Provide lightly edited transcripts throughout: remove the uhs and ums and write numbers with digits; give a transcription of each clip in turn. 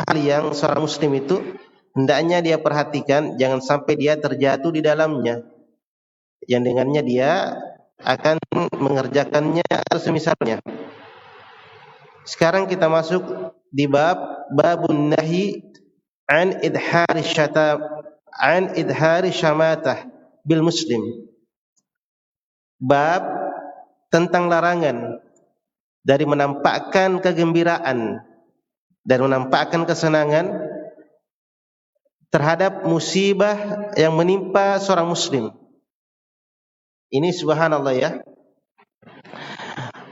hal yang seorang muslim itu hendaknya dia perhatikan, jangan sampai dia terjatuh di dalamnya, yang dengannya dia akan mengerjakannya atau semisalnya. Sekarang kita masuk di babun nahi an idhari syamatah bil muslim. Bab tentang larangan dari menampakkan kegembiraan dan menampakkan kesenangan terhadap musibah yang menimpa seorang muslim. Ini subhanallah ya,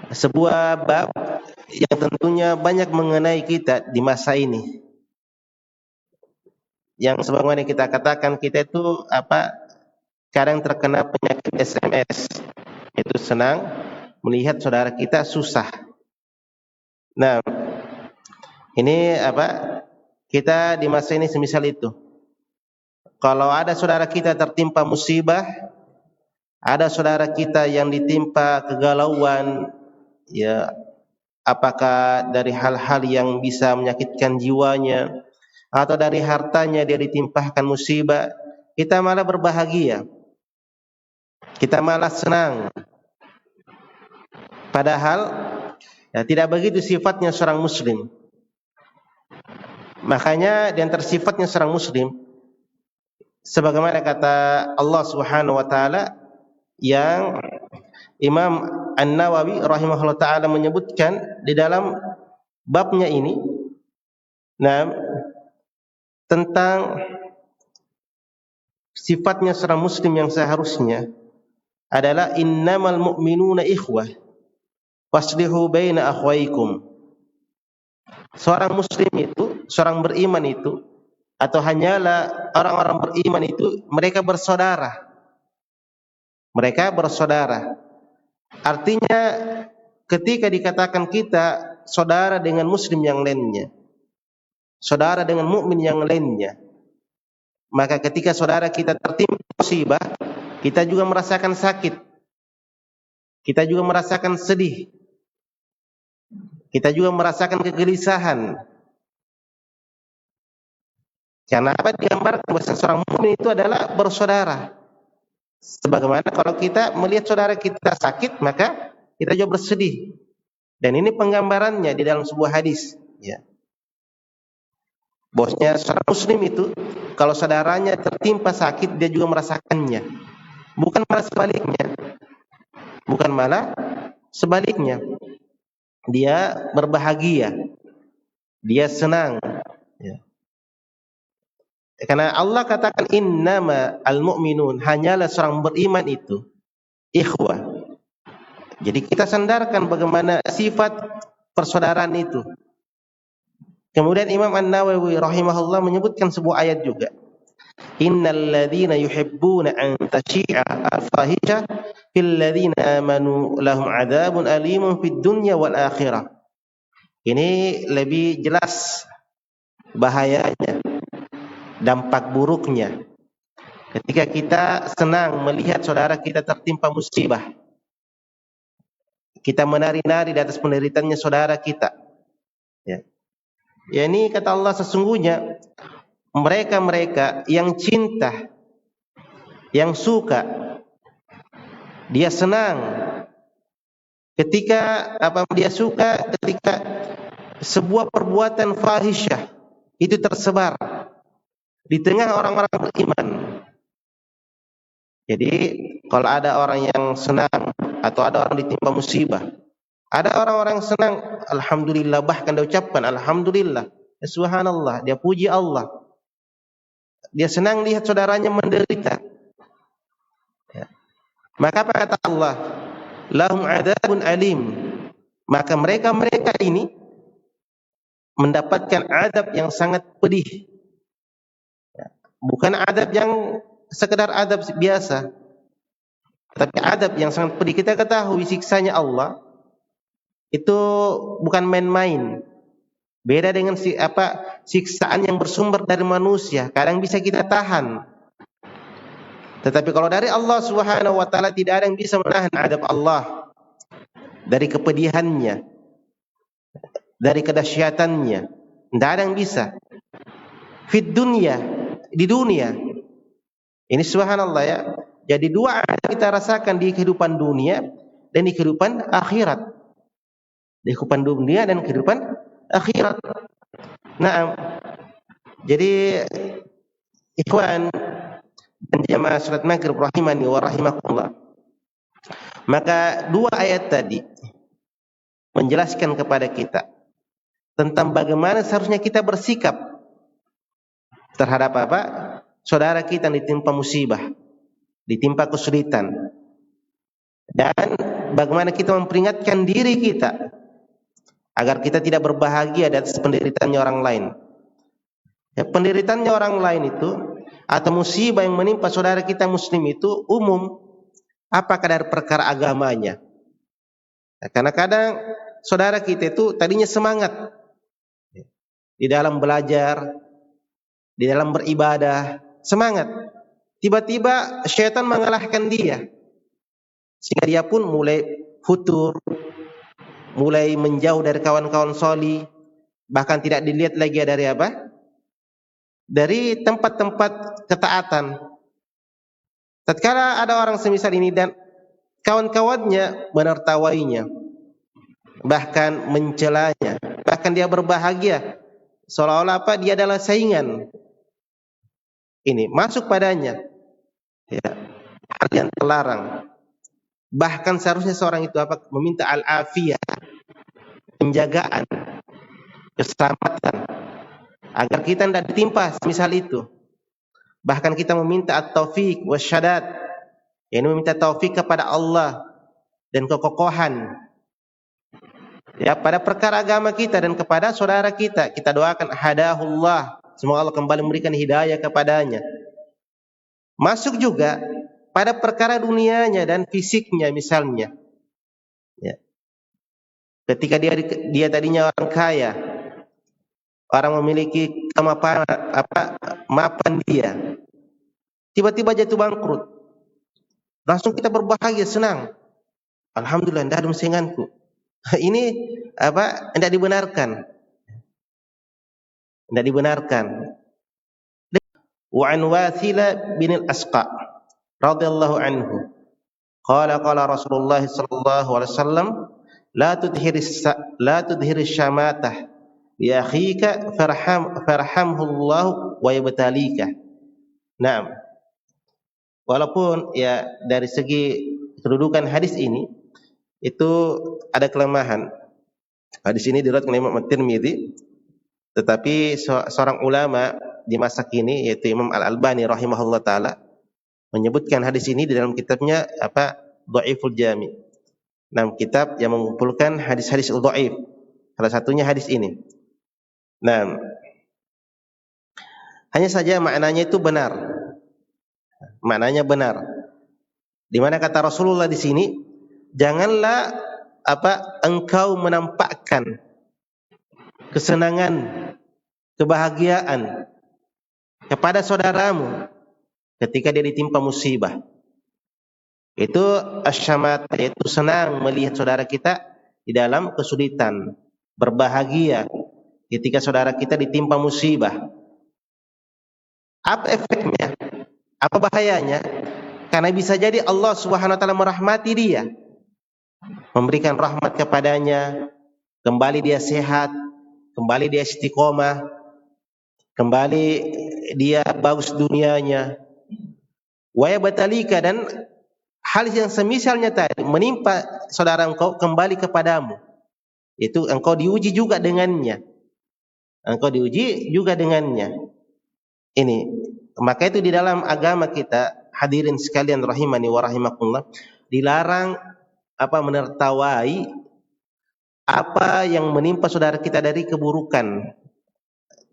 sebuah bab yang tentunya banyak mengenai kita di masa ini. Yang sebagaimana kita katakan, kita itu kadang terkena penyakit SMS. Itu senang melihat saudara kita susah. Nah, ini kita di masa ini semisal itu. Kalau ada saudara kita tertimpa musibah, ada saudara kita yang ditimpa kegalauan, ya, apakah dari hal-hal yang bisa menyakitkan jiwanya atau dari hartanya dia ditimpahkan musibah, kita malah berbahagia, kita malah senang. Padahal ya, tidak begitu sifatnya seorang muslim. Makanya di antara sifatnya seorang muslim, sebagaimana kata Allah Subhanahu wa taala, yang Imam An-Nawawi rahimahullah taala menyebutkan di dalam babnya ini, nah, tentang sifatnya seorang muslim yang seharusnya adalah innamal mu'minuna ikhwah waslihu baina akhwaikum. Seorang muslim itu, seorang beriman itu, atau hanyalah orang-orang beriman itu, mereka bersaudara. Mereka bersaudara. Artinya ketika dikatakan kita saudara dengan muslim yang lainnya, saudara dengan mukmin yang lainnya, maka ketika saudara kita tertimpa musibah, kita juga merasakan sakit, kita juga merasakan sedih, kita juga merasakan kegelisahan. Karena apa? Digambarkan bahwa seorang mukmin itu adalah bersaudara. Sebagaimana kalau kita melihat saudara kita sakit, maka kita juga bersedih. Dan ini penggambarannya di dalam sebuah hadis, ya. Bosnya seorang muslim itu, kalau saudaranya tertimpa sakit, dia juga merasakannya. Bukan malah sebaliknya. Bukan malah sebaliknya. Dia berbahagia, dia senang, ya. Karena Allah katakan innama al-mu'minun, hanyalah seorang beriman itu ikhwah. Jadi kita sandarkan bagaimana sifat persaudaraan itu. Kemudian Imam An-Nawawi rahimahullah menyebutkan sebuah ayat juga. Innal ladzina yuhibbuna an tashi'a al-fahisha fil ladzina amanu lahum 'adzabun alimun fid dunya wal akhirah. Ini lebih jelas bahayanya, dampak buruknya ketika kita senang melihat saudara kita tertimpa musibah, kita menari-nari di atas penderitaannya saudara kita, ya. Ya, ini kata Allah, sesungguhnya mereka-mereka yang cinta, yang suka, dia senang ketika dia suka ketika sebuah perbuatan fahisyah itu tersebar di tengah orang-orang beriman. Jadi kalau ada orang yang senang atau ada orang ditimpa musibah, ada orang-orang senang, alhamdulillah, bahkan dia ucapkan alhamdulillah, ya subhanallah, dia puji Allah. Dia senang lihat saudaranya menderita. Ya. Maka apa kata Allah? Lahum adzabun alim. Maka mereka ini mendapatkan azab yang sangat pedih. Bukan adab yang sekedar adab biasa, tapi adab yang sangat pedih. Kita ketahui siksanya Allah itu bukan main-main. Beda dengan siksaan yang bersumber dari manusia, kadang bisa kita tahan. Tetapi kalau dari Allah Subhanahu wa taala, tidak ada yang bisa menahan adab Allah dari kepedihannya, dari kedahsyatannya. Tidak ada yang bisa. fid dunya, di dunia. Ini subhanallah ya. Jadi dua kita rasakan di kehidupan dunia dan di kehidupan akhirat. Di kehidupan dunia dan kehidupan akhirat. Nah, jadi ikhwan dan jamaah salat maghrib rahimani wa rahimakumullah. Maka dua ayat tadi menjelaskan kepada kita tentang bagaimana seharusnya kita bersikap terhadap apa? Saudara kita yang ditimpa musibah, ditimpa kesulitan. Dan bagaimana kita memperingatkan diri kita agar kita tidak berbahagia di atas penderitaannya orang lain. Ya, penderitaannya orang lain itu atau musibah yang menimpa saudara kita muslim itu umum. Apakah dari perkara agamanya? Ya, karena kadang saudara kita itu tadinya semangat di dalam belajar, di dalam beribadah, semangat. Tiba-tiba syaitan mengalahkan dia. Sehingga dia pun mulai futur, mulai menjauh dari kawan-kawan soli, bahkan tidak dilihat lagi dari apa? Dari tempat-tempat ketaatan. Tatkala ada orang semisal ini dan kawan-kawannya menertawainya, bahkan mencelanya, bahkan dia berbahagia, seolah-olah apa? Dia adalah saingan. Ini masuk padanya, ya, hal yang terlarang. Bahkan seharusnya seorang itu apa? Meminta al-afiyah, penjagaan, keselamatan, agar kita tidak ditimpa misal itu. Bahkan kita meminta at-taufiq wasyadat, yakni meminta taufik kepada Allah dan kekokohan ya pada perkara agama kita dan kepada saudara kita. Kita doakan hadahullah, semoga Allah kembali memberikan hidayah kepadanya. Masuk juga pada perkara dunianya dan fisiknya misalnya. Ya. Ketika dia tadinya orang kaya, orang memiliki kemapanan dia, tiba-tiba jatuh bangkrut, langsung kita berbahagia, senang. Alhamdulillah, tidak ada musinganku. Ini apa? Tidak dibenarkan. Tidak dibenarkan. Wa an Wathila bin al-Asqa radhiyallahu anhu qala Rasulullah sallallahu alaihi wasallam la tudhiris syamatah li akhika farhamhu Allah wa yabtalika. Naam. Walaupun ya dari segi kedudukan hadis ini itu ada kelemahan. Hadis ini diriwayatkan oleh Imam At-Tirmidzi, tetapi seorang ulama di masa kini yaitu Imam Al-Albani rahimahullah taala menyebutkan hadis ini di dalam kitabnya apa? Dhaiful Jami'. Nah, kitab yang mengumpulkan hadis-hadis dhaif. Salah satunya hadis ini. Nah, hanya saja maknanya itu benar. Maknanya benar. Di mana kata Rasulullah di sini, janganlah engkau menampakkan kesenangan, kebahagiaan kepada saudaramu ketika dia ditimpa musibah. Itu asyamat, yaitu senang melihat saudara kita di dalam kesulitan, berbahagia ketika saudara kita ditimpa musibah. Apa efeknya? Apa bahayanya? Karena bisa jadi Allah Subhanahu wa taala merahmati dia, memberikan rahmat kepadanya, kembali dia sehat, kembali dia istiqomah, kembali dia bagus dunianya. Wa yabtalika, dan hal yang semisalnya tadi menimpa saudara engkau kembali kepadamu. Itu engkau diuji juga dengannya. Engkau diuji juga dengannya. Ini, maka itu di dalam agama kita, hadirin sekalian rahimani wa rahimakumullah, dilarang menertawai apa yang menimpa saudara kita dari keburukan,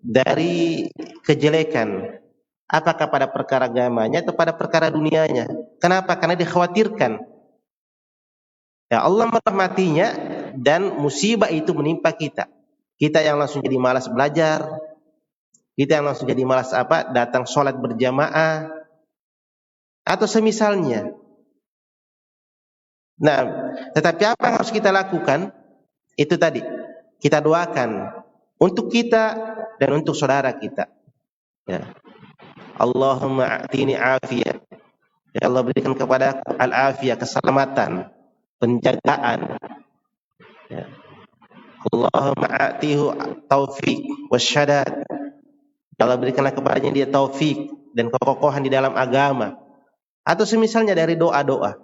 dari kejelekan, apakah pada perkara agamanya atau pada perkara dunianya. Kenapa? Karena dikhawatirkan ya Allah merahmatinya dan musibah itu menimpa kita. Kita yang langsung jadi malas belajar, kita yang langsung jadi malas datang sholat berjamaah atau semisalnya. Nah, tetapi apa yang harus kita lakukan? Itu tadi, kita doakan untuk kita dan untuk saudara kita. Ya. Allahumma a'tini afiyah. Ya Allah, berikan kepada al-afiyah, keselamatan, penjagaan. Ya. Allahumma a'tihu taufik wasyadad. Ya Allah, berikanlah kepadanya dia taufik dan kekokohan di dalam agama. Atau semisalnya dari doa-doa.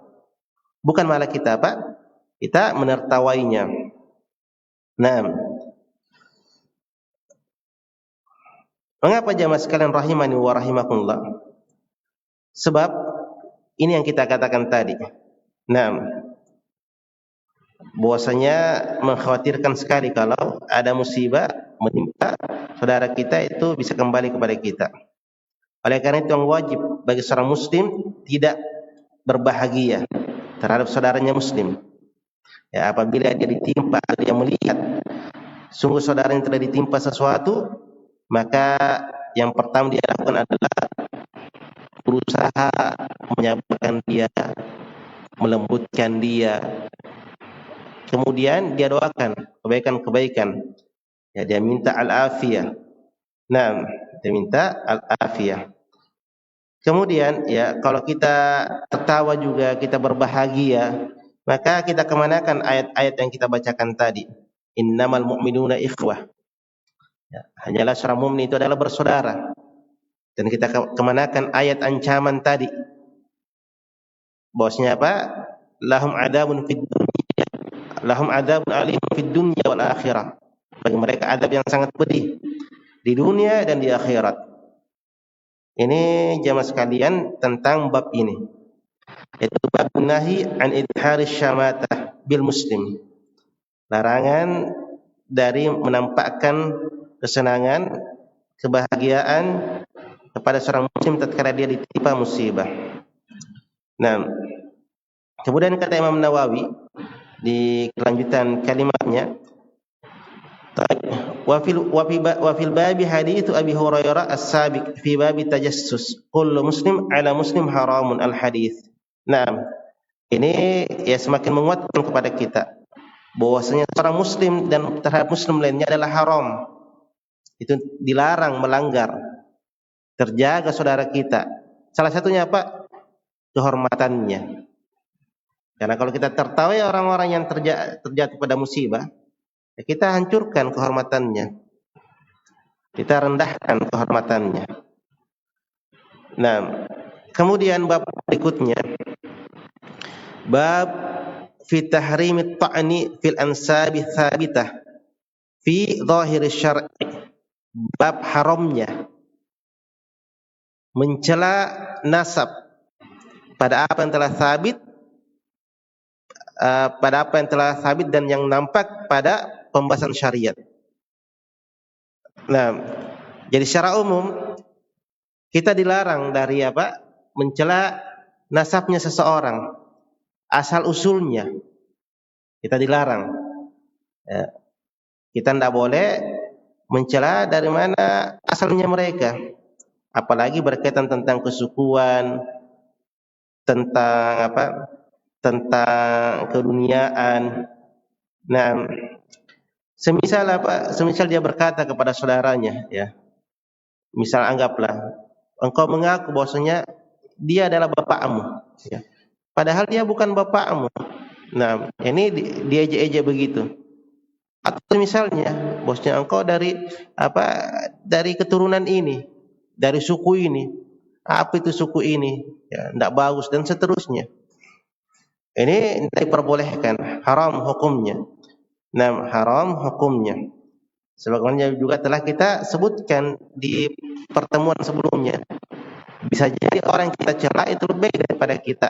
Bukan malah kita apa? Kita menertawainya. Nah, mengapa jamaah sekalian rahimani wa rahimakumullah? Sebab ini yang kita katakan tadi. Nah, bahwasanya mengkhawatirkan sekali kalau ada musibah menimpa saudara kita itu bisa kembali kepada kita. Oleh karena itu yang wajib bagi seorang muslim tidak berbahagia terhadap saudaranya muslim. Ya, apabila dia ditimpa, dia melihat sungguh saudara yang telah ditimpa sesuatu, maka yang pertama dia lakukan adalah berusaha menyabarkan dia, melembutkan dia. Kemudian dia doakan kebaikan-kebaikan. Ya, dia minta al-afiyah. Nah, dia minta al-afiyah. Kemudian ya, kalau kita tertawa juga, kita berbahagia, maka kita kemanakan ayat-ayat yang kita bacakan tadi. Innamal mu'minuna ikhwah. Ya, hanyalah seorang mukmin itu adalah bersaudara. Dan kita kemanakan ayat ancaman tadi. Bahwasanya apa? Lahum adabun fid dunya, lahum adabun alim fid dunya wal akhirah. Bagi mereka adab yang sangat pedih di dunia dan di akhirat. Ini jamaah sekalian tentang bab ini. Itu bab nahi an idharis syamatah bil muslim. Larangan dari menampakkan kesenangan, kebahagiaan kepada seorang muslim tatkala dia ditimpa musibah. Nah, kemudian kata Imam Nawawi di kelanjutan kalimatnya, wa fil babi hadits Abi Hurairah as-sabiq fi babi tajassus kullu muslim ala muslim haramun al-hadits. Nah, ini ya semakin menguatkan kepada kita bahwasanya seorang muslim dan terhadap muslim lainnya adalah haram. Itu dilarang melanggar. Terjaga saudara kita. Salah satunya apa? Kehormatannya. Karena kalau kita tertawa orang-orang yang terjatuh pada musibah, ya kita hancurkan kehormatannya. Kita rendahkan kehormatannya. Nah, kemudian bab berikutnya, bab fi tahrimit ta'ni fil ansabi thabitah fi zahir syar'i. Bab haramnya mencela nasab pada apa yang telah sabit, dan yang nampak pada pembahasan syariat. Nah, jadi secara umum kita dilarang dari apa? Mencela nasabnya seseorang, asal usulnya. Kita dilarang. Ya. Kita tidak boleh mencela dari mana asalnya mereka. Apalagi berkaitan tentang kesukuan, tentang apa? Tentang keduniaan. Nah, semisal dia berkata kepada saudaranya, ya. Misal anggaplah engkau mengaku bahwasanya dia adalah bapakmu, ya. Padahal dia bukan bapakmu. Nah, ini diejek-ejek begitu. Atau misalnya bahwasanya engkau dari apa? Dari keturunan ini, dari suku ini. Apa itu suku ini? Ya, tidak bagus dan seterusnya. Ini tidak diperbolehkan, haram hukumnya. Nah, haram hukumnya. Sebagaimana juga telah kita sebutkan di pertemuan sebelumnya. Bisa jadi orang yang kita cela itu lebih daripada kita.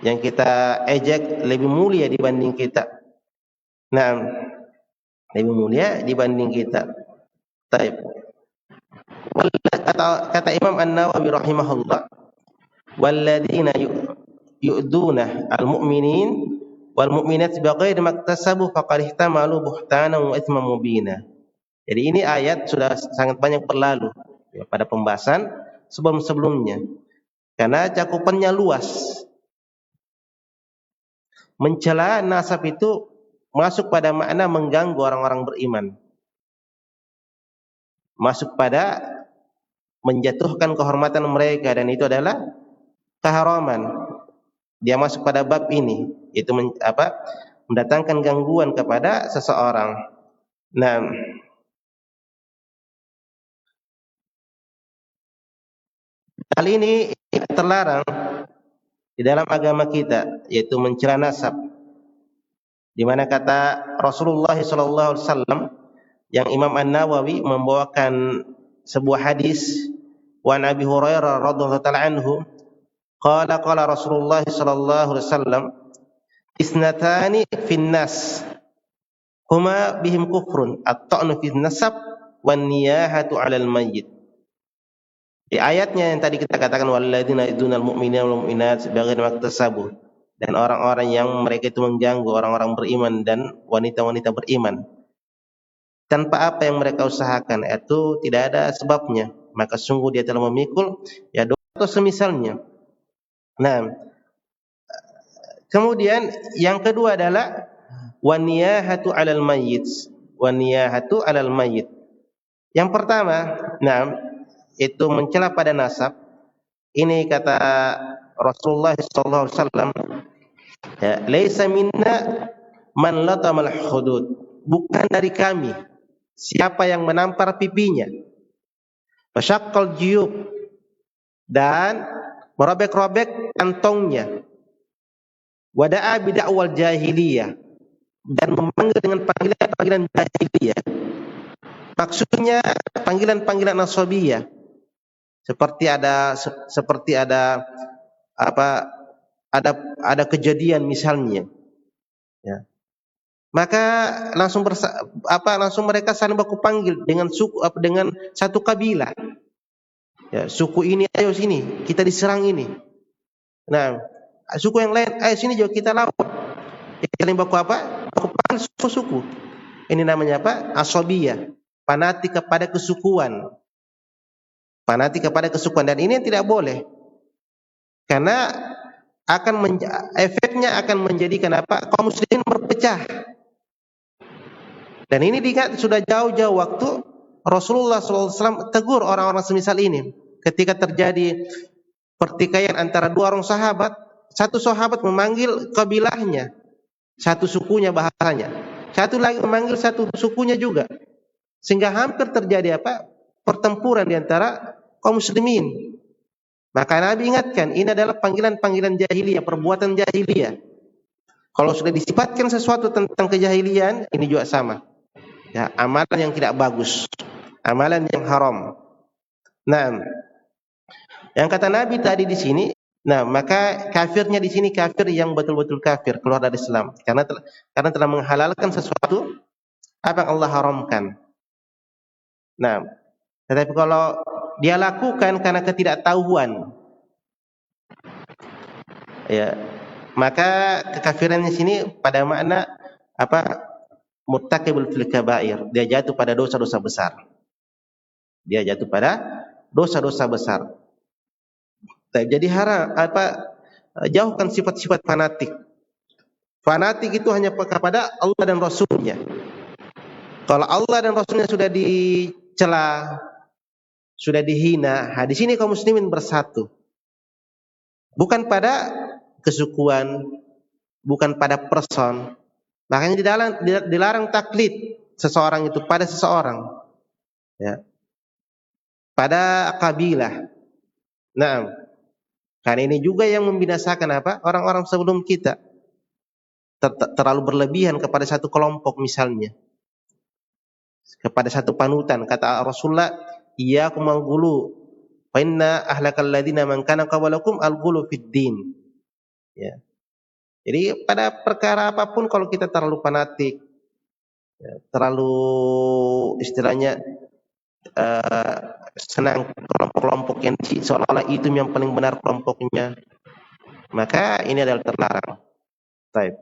Yang kita ejek lebih mulia dibanding kita. Nah, lebih mulia dibanding kita. Taib. Kata Imam An-Nawawi rahimahullah, walladzina yu'duna al-mu'minin wal mu'minat bighairi maktasabu faqad ihtamalu buhtanan wa itsman mubina. Jadi ini ayat sudah sangat banyak berlalu ya, pada pembahasan sebelum-sebelumnya. Karena cakupannya luas. Mencela nasab itu masuk pada makna mengganggu orang-orang beriman. Masuk pada menjatuhkan kehormatan mereka, dan itu adalah keharaman. Dia masuk pada bab ini, itu mendatangkan gangguan kepada seseorang. Nah, hal ini terlarang di dalam agama kita, yaitu mencela nasab. Di mana kata Rasulullah SAW yang Imam An-Nawawi membawakan sebuah hadis, wa Abi Hurairah radhiyallahu taala anhu, qala Rasulullah sallallahu alaihi wasallam, isnatani fin nas huma bihim kufrun, at-ta'nu fin nasab wan niyahatu 'alal mayyit. Di ayatnya yang tadi kita katakan, walladzina yudunal mu'minina wal mu'minat bighairi maktasabu, dan orang-orang yang mereka itu mengganggu orang-orang beriman dan wanita-wanita beriman tanpa apa yang mereka usahakan, itu tidak ada sebabnya, maka sungguh dia telah memikul ya dosa atau semisalnya. Nah, kemudian yang kedua adalah waniyahatu 'alal mayyit. Waniyahatu 'alal mayyit. Yang pertama, itu mencela pada nasab. Ini kata Rasulullah sallallahu alaihi wasallam, ya, laisa minna man latamal hudud. Bukan dari kami siapa yang menampar pipinya, fasyaqqal jiyub, dan merobek-robek kantongnya, wada'a bid'awal jahiliyah, dan memanggil dengan panggilan-panggilan jahiliyah. Maksudnya panggilan-panggilan nasabiyah, seperti ada ada kejadian misalnya, ya. Maka langsung mereka saling baku panggil dengan suku dengan satu kabilah. Ya, suku ini ayo sini, kita diserang ini. Nah, suku yang lain ayo sini juga kita lawan. Saling baku panggil suku-suku. Ini namanya asabiyah, fanatik kepada kesukuan. Fanatik kepada kesukuan, dan ini yang tidak boleh. Karena efeknya akan menjadikan kaum muslimin berpecah. Dan ini diingat sudah jauh-jauh waktu Rasulullah SAW tegur orang-orang semisal ini. Ketika terjadi pertikaian antara dua orang sahabat, satu sahabat memanggil kabilahnya, satu sukunya bahasanya, satu lagi memanggil satu sukunya juga, sehingga hampir terjadi pertempuran di antara kaum muslimin. Maka Nabi ingatkan, ini adalah panggilan-panggilan jahiliyah, perbuatan jahiliyah. Kalau sudah disifatkan sesuatu tentang kejahilian, ini juga sama. Ya, amalan yang tidak bagus, amalan yang haram. Nah, yang kata Nabi tadi di sini, maka kafirnya di sini kafir yang betul-betul kafir, keluar dari Islam, karena telah menghalalkan sesuatu apa yang Allah haramkan. Nah, tetapi kalau dia lakukan karena ketidaktahuan, ya, maka kekafirannya sini pada makna murtakibul fil kabair, dia jatuh pada dosa-dosa besar. Dia jatuh pada dosa-dosa besar. Jadi jauhkan sifat-sifat fanatik. Fanatik itu hanya kepada Allah dan Rasulnya. Kalau Allah dan Rasulnya sudah dicela, sudah dihina, di sini kaum muslimin bersatu. Bukan pada kesukuan, bukan pada person. Makanya dilarang taklid seseorang itu pada seseorang, ya, pada kabilah. Nah, karena ini juga yang membinasakan orang-orang sebelum kita, terlalu berlebihan kepada satu kelompok misalnya, kepada satu panutan. Kata Rasulullah, iyyakum al-ghulu, fa inna ahlakal ladzina man kana qablakum al-ghulu fid din. Ya. Jadi pada perkara apapun kalau kita terlalu fanatik, ya, terlalu istilahnya senang kelompok-kelompok yang seolah-olah itu yang paling benar kelompoknya, maka ini adalah terlarang. Baik.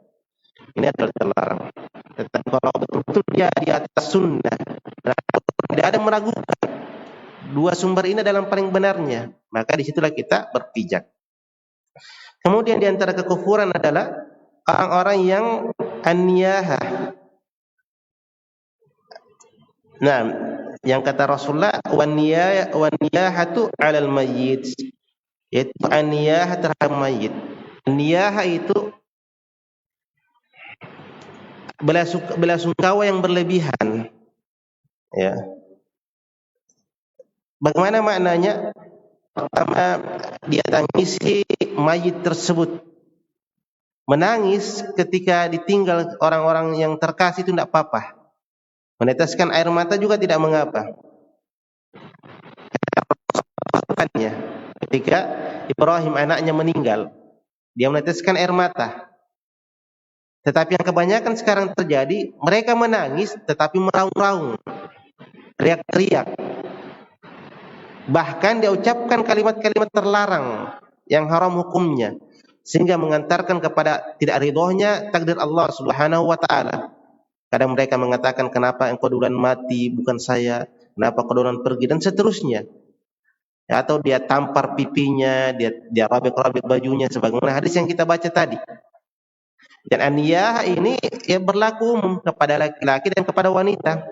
Ini adalah terlarang. Tetapi kalau betul-betul dia di atas sunnah, tidak ada meragukan dua sumber ini dalam paling benarnya, maka disitulah kita berpijak. Kemudian di antara kekufuran adalah orang-orang yang an-niyahah. Nah, yang kata Rasulullah waniyahatu 'alal mayyit, yaitu aniyah terhadap mayit. Niyah itu belasungkawa yang berlebihan, ya. Bagaimana maknanya? Pertama, dia tangisi mayit tersebut. Menangis ketika ditinggal orang-orang yang terkasih itu tidak apa-apa. Meneteskan air mata juga tidak mengapa. Ketika Ibrahim anaknya meninggal, dia meneteskan air mata. Tetapi yang kebanyakan sekarang terjadi, mereka menangis tetapi meraung-raung, teriak-teriak. Bahkan dia ucapkan kalimat-kalimat terlarang yang haram hukumnya, sehingga mengantarkan kepada tidak ridhonya takdir Allah Subhanahu wa taala. Kadang mereka mengatakan, kenapa engkau duluan mati bukan saya, kenapa kau duluan pergi, dan seterusnya. Atau dia tampar pipinya, dia robek-robek bajunya, sebagaimana hadis yang kita baca tadi. Dan aniyah ini ya berlaku umum kepada laki-laki dan kepada wanita.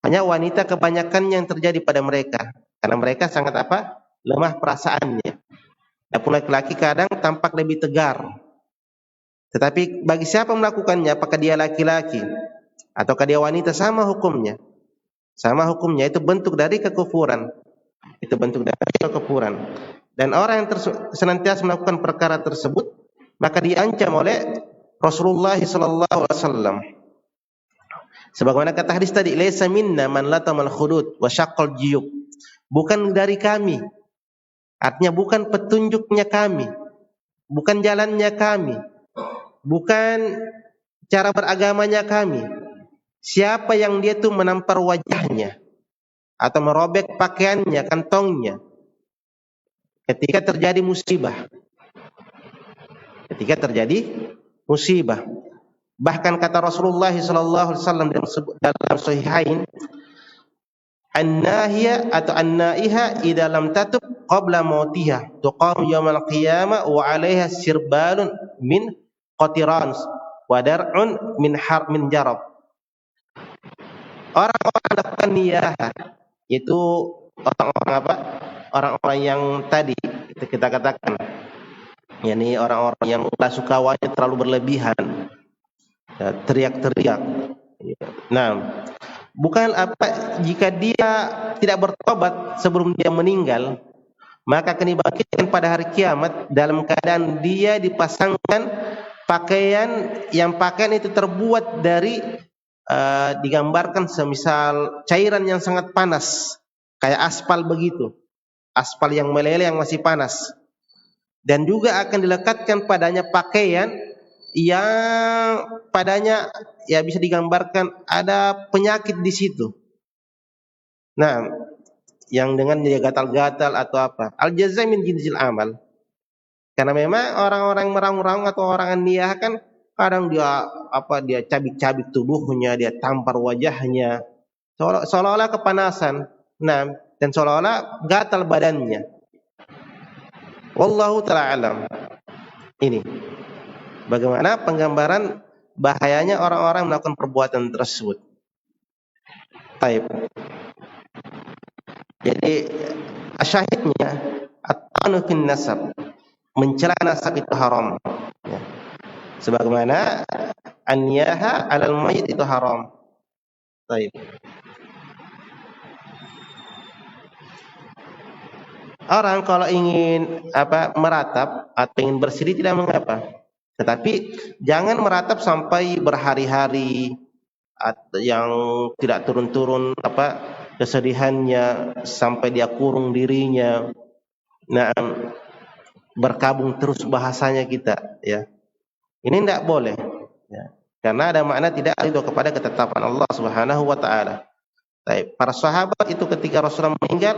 Hanya wanita kebanyakan yang terjadi pada mereka, karena mereka sangat lemah perasaannya. Adapun laki-laki kadang tampak lebih tegar. Tetapi bagi siapa melakukannya, apakah dia laki-laki ataukah dia wanita, sama hukumnya. Sama hukumnya, itu bentuk dari kekufuran. Itu bentuk dari kekufuran. Dan orang yang senantiasa melakukan perkara tersebut, maka diancam oleh Rasulullah sallallahu alaihi wasallam. Sebagaimana kata hadis tadi, laisa minna man latamal khudud wa syaqqal jiyub. Bukan dari kami. Artinya bukan petunjuknya kami, bukan jalannya kami, bukan cara beragamanya kami. Siapa yang dia tuh menampar wajahnya atau merobek pakaiannya, kantongnya ketika terjadi musibah. Ketika terjadi musibah. Bahkan kata Rasulullah sallallahu alaihi wasallam dalam sahihain, an-nahiya atau an-naiha idza lam tatub qabla mautiha tuqam yaumil qiyamah wa 'alaiha sirbalun min qatiran wa dar'un min jarab. Orang-orang melakukan niyah itu orang-orang orang-orang yang tadi kita katakan, yakni orang-orang yang belasungkawanya terlalu berlebihan, ya, teriak-teriak. Nah, bukan jika dia tidak bertobat sebelum dia meninggal, maka akan dibangkitkan pada hari kiamat dalam keadaan dia dipasangkan pakaian itu terbuat dari digambarkan semisal cairan yang sangat panas, kayak aspal begitu, aspal yang meleleh yang masih panas. Dan juga akan dilekatkan padanya pakaian yang padanya ya bisa digambarkan ada penyakit di situ. Nah, yang dengan dia gatal-gatal atau apa. Al-jazaa min jinsil amal. Karena memang orang-orang meraung-raung atau orang niyah kan kadang dia cabik-cabik tubuhnya, dia tampar wajahnya, seolah-olah kepanasan. Nah, dan seolah-olah gatal badannya. Wallahu ta'ala alam. Ini bagaimana penggambaran bahayanya orang-orang melakukan perbuatan tersebut. Taib. Jadi asyahidnya at-ta'anu fin nasab, mencela nasab itu haram, ya. Sebagaimana an-niyaha 'alal mayyit itu haram. Taib. Orang kalau ingin meratap atau ingin bersedih tidak mengapa. Tetapi jangan meratap sampai berhari-hari yang tidak turun-turun kesedihannya sampai dia kurung dirinya. Nah, berkabung terus bahasanya kita, ya. Ini tidak boleh, ya. Karena ada makna tidak ridho kepada ketetapan Allah Subhanahu wa taala. Para sahabat itu ketika Rasulullah meninggal,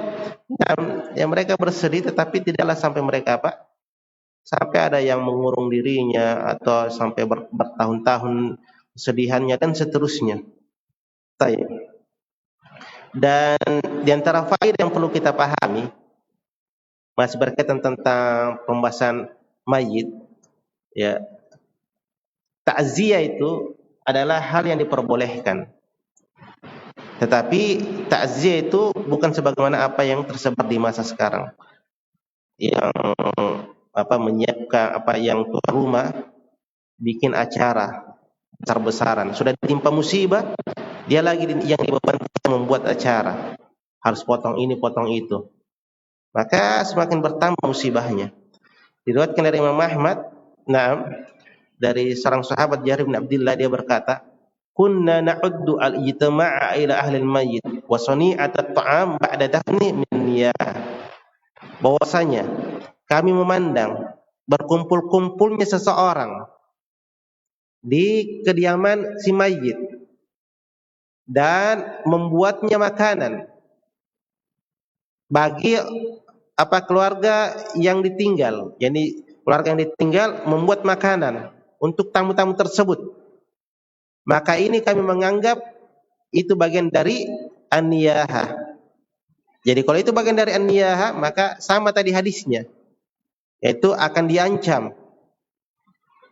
ya mereka bersedih, tetapi tidaklah sampai mereka sampai ada yang mengurung dirinya atau sampai bertahun-tahun kesedihannya dan seterusnya. Dan di antara faedah yang perlu kita pahami masih berkaitan tentang pembahasan mayit, ya, takziah itu adalah hal yang diperbolehkan. Tetapi takziah itu bukan sebagaimana apa yang tersebar di masa sekarang, yang menyiapkan yang tuan rumah bikin acara besar-besaran, sudah ditimpa musibah, dia lagi yang dibebankan membuat acara, harus potong ini potong itu, maka semakin bertambah musibahnya. Diriwayatkan dari Imam Ahmad, dari seorang sahabat Jarir bin Abdullah, dia berkata, kunna na'uddu al-ijtima'a ila ahli al-mayyit wa sani'at at-ta'am ba'da dafni min niyah. Bahwasanya kami memandang berkumpul-kumpulnya seseorang di kediaman si mayit dan membuatnya makanan bagi keluarga yang ditinggal. Jadi keluarga yang ditinggal membuat makanan untuk tamu-tamu tersebut. Maka ini kami menganggap itu bagian dari an-niyaha. Jadi kalau itu bagian dari an-niyaha, maka sama tadi hadisnya, yaitu akan diancam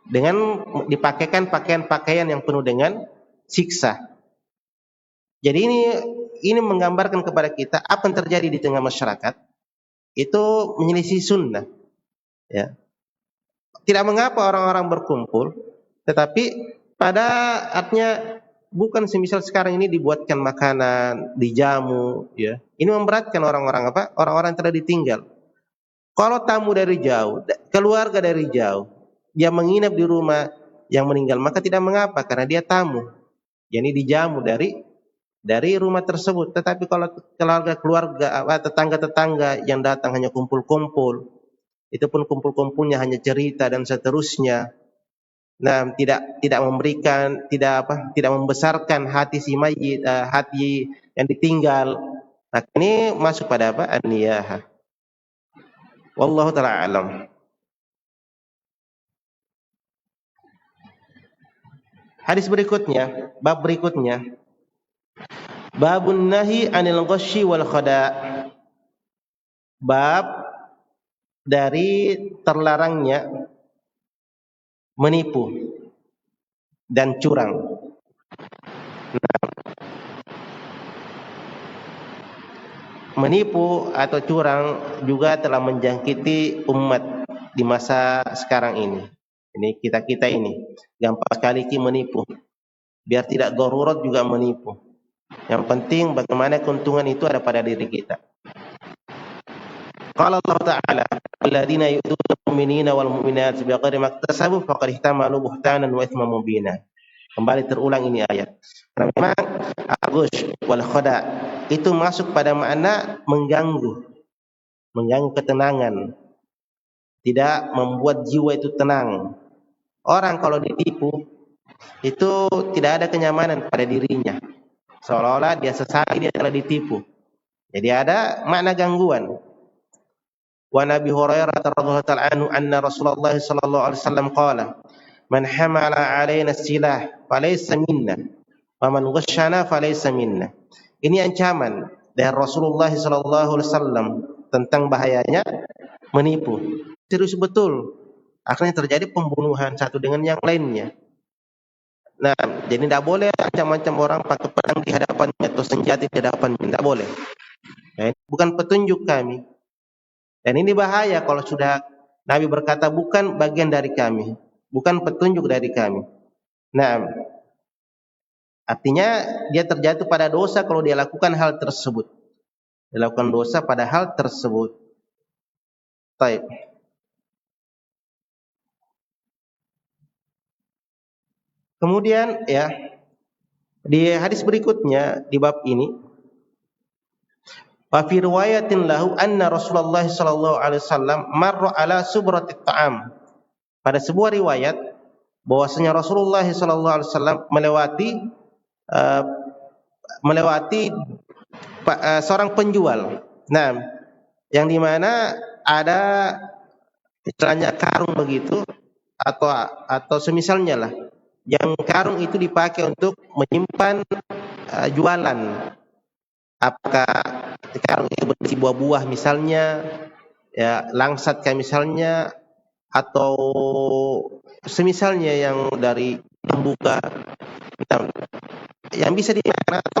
dengan dipakaikan pakaian-pakaian yang penuh dengan siksa. Jadi ini menggambarkan kepada kita apa yang terjadi di tengah masyarakat itu menyelisih sunnah. Ya. Tidak mengapa orang-orang berkumpul, tetapi pada artinya bukan semisal sekarang ini dibuatkan makanan, dijamu, ya. Ini memberatkan orang-orang orang-orang yang telah ditinggal. Kalau tamu dari jauh, keluarga dari jauh, dia menginap di rumah yang meninggal, maka tidak mengapa karena dia tamu. Jadi dijamu dari rumah tersebut. Tetapi kalau keluarga tetangga-tetangga yang datang hanya kumpul-kumpul, itu pun kumpul-kumpulnya hanya cerita dan seterusnya. Nah, tidak memberikan, tidak membesarkan hati si mayit, hati yang ditinggal. Nah, ini masuk pada an-niyahah. Wallahu taala alam. Hadis berikutnya, bab berikutnya, babun nahi anil ghasyi wal khada'. Bab dari terlarangnya menipu dan curang. Menipu atau curang juga telah menjangkiti umat di masa sekarang ini. Ini kita ini gampang sekali menipu. Biar tidak darurat juga menipu. Yang penting bagaimana keuntungan itu ada pada diri kita. Qala Allah Ta'ala, "Alladzina yu'tuna al-mu'minina wal mu'minat bighairi maktasabu faqad ihtamalu buhtanan wa itsman mubina." Kembali terulang ini ayat. Karena memang al-ghush wal khada' itu masuk pada makna mengganggu ketenangan, tidak membuat jiwa itu tenang. Orang kalau ditipu itu tidak ada kenyamanan pada dirinya, seolah-olah dia sesali dia telah ditipu. Jadi ada makna gangguan. Wa Nabi Hurairah radhiyallahu ta'ala anhu anna Rasulullah sallallahu alaihi wasallam qala, "Man hamala 'alaina silah falaysa minna, wa man ghashana falaysa minna." Ini ancaman dari Rasulullah sallallahu alaihi wasallam tentang bahayanya menipu. Serius betul. Akhirnya terjadi pembunuhan satu dengan yang lainnya. Nah, jadi tidak boleh macam-macam orang pakai pedang di hadapannya atau senjata di hadapannya, tidak boleh. Nah, ini bukan petunjuk kami. Dan ini bahaya kalau sudah Nabi berkata bukan bagian dari kami, bukan petunjuk dari kami. Nah, artinya dia terjatuh pada dosa kalau dia lakukan hal tersebut. Dia lakukan dosa pada hal tersebut. Baik. Kemudian ya, di hadis berikutnya di bab ini, wa fi riwayatin lahu anna Rasulullah sallallahu alaihi wasallam marra ala subratit ta'am. Pada sebuah riwayat bahwasanya Rasulullah sallallahu alaihi wasallam melewati seorang penjual. Nah, yang di mana ada istilahnya karung begitu atau semisalnya lah. Yang karung itu dipakai untuk menyimpan jualan. Apakah karung itu berisi buah-buah misalnya, ya langsat kayak misalnya, atau semisalnya yang dari pembuka. yang bisa dimakan atau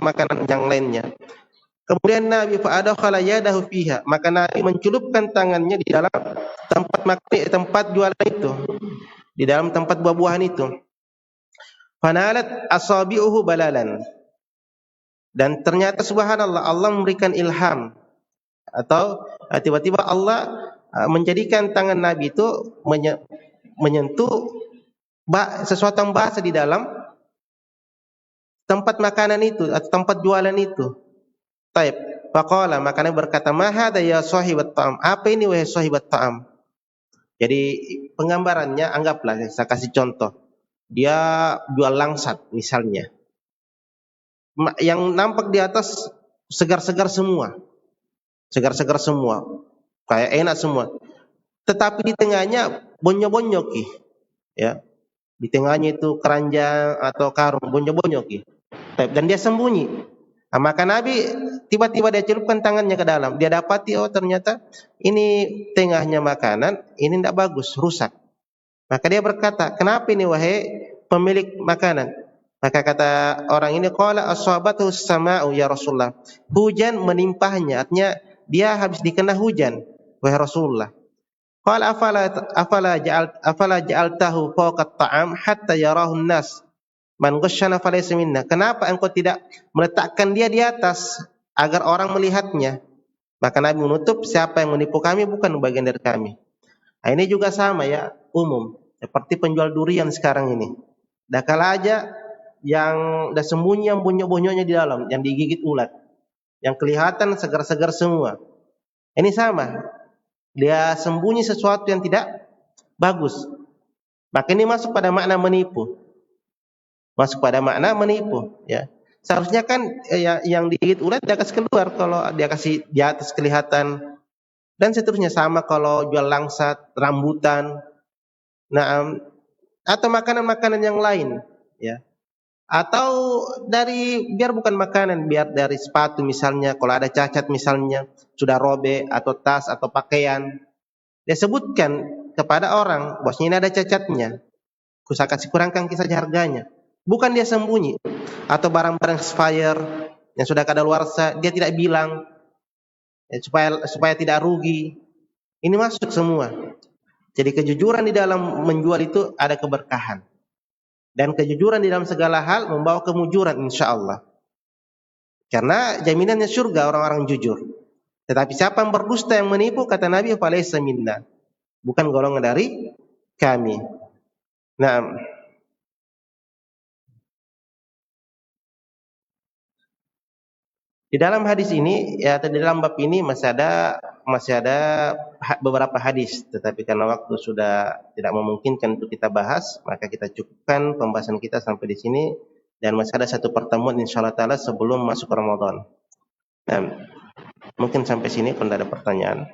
makanan yang lainnya. Kemudian Nabi fa'adakhala yadahu fiha, maka Nabi mencelupkan tangannya di dalam tempat jualan itu, di dalam tempat buah-buahan itu. Fanalat asabi'uhu balalan, dan ternyata subhanallah Allah memberikan ilham, atau tiba-tiba Allah menjadikan tangan Nabi itu menyentuh sesuatu yang basah di dalam tempat makanan itu atau tempat jualan itu. Taib. Faqala, maka Nabi berkata, "Ma hadza ya sahibat ta'am?" Apa ini wahai sahibat ta'am? Jadi penggambarannya, anggaplah saya kasih contoh. Dia jual langsat misalnya. Yang nampak di atas segar-segar semua. Segar-segar semua. Kayak enak semua. Tetapi di tengahnya bonyo-bonyoki. Ya. Di tengahnya itu keranjang atau karung bonyo-bonyoki. Dan dia sembunyi. Nah, maka Nabi tiba-tiba dia celupkan tangannya ke dalam. Dia dapati, oh ternyata ini tengahnya makanan, ini tidak bagus, rusak. Maka dia berkata, kenapa ini wahai pemilik makanan? Maka kata orang ini, qala ashabathu sama'u ya Rasulullah. Hujan menimpahnya, artinya dia habis dikena hujan, wahai Rasulullah. Qala afala ja'altahu fawqa at-ta'am hatta yarahu an-nas. Man ghasyana falaysa minna. Kenapa engkau tidak meletakkan dia di atas agar orang melihatnya? Maka Nabi menutup, siapa yang menipu kami bukan bagian dari kami. Nah, ini juga sama ya, umum. Seperti penjual durian sekarang ini. Dah kala aja yang dah sembunyi yang bonyok-bonyoknya di dalam, yang digigit ulat. Yang kelihatan segar-segar semua. Ini sama. Dia sembunyi sesuatu yang tidak bagus. Maka ini masuk pada makna menipu. Masuk pada makna menipu, ya. Seharusnya kan yang digigit ulat dia kasih keluar, kalau dia kasih di atas kelihatan, dan seterusnya. Sama kalau jual langsat, rambutan, nah, atau makanan-makanan yang lain, ya. Atau dari, biar bukan makanan, biar dari sepatu misalnya, kalau ada cacat misalnya, sudah robek, atau tas atau pakaian, dia sebutkan kepada orang, bosnya ini ada cacatnya, saya kasih kurangkan saja harganya. Bukan dia sembunyi. Atau barang-barang expired yang sudah kadaluarsa, dia tidak bilang, ya, supaya tidak rugi. Ini masuk semua. Jadi kejujuran di dalam menjual itu ada keberkahan. Dan kejujuran di dalam segala hal membawa kemujuran insyaAllah. Karena jaminannya surga orang-orang jujur. Tetapi siapa yang berdusta, yang menipu, kata Nabi, falaysa minna, bukan golongan dari kami. Nah, di dalam hadis ini, ya, di dalam bab ini masih ada beberapa hadis, tetapi karena waktu sudah tidak memungkinkan untuk kita bahas, maka kita cukupkan pembahasan kita sampai di sini, dan masih ada satu pertemuan insyaallah taala sebelum masuk Ramadan. Dan mungkin sampai sini kalau ada pertanyaan.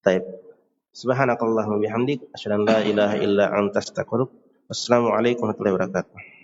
Baik. Subhanakallahumma bihamdik, asyhadu an la ilaha illa anta astaghfiruka. Wassalamualaikum warahmatullahi wabarakatuh.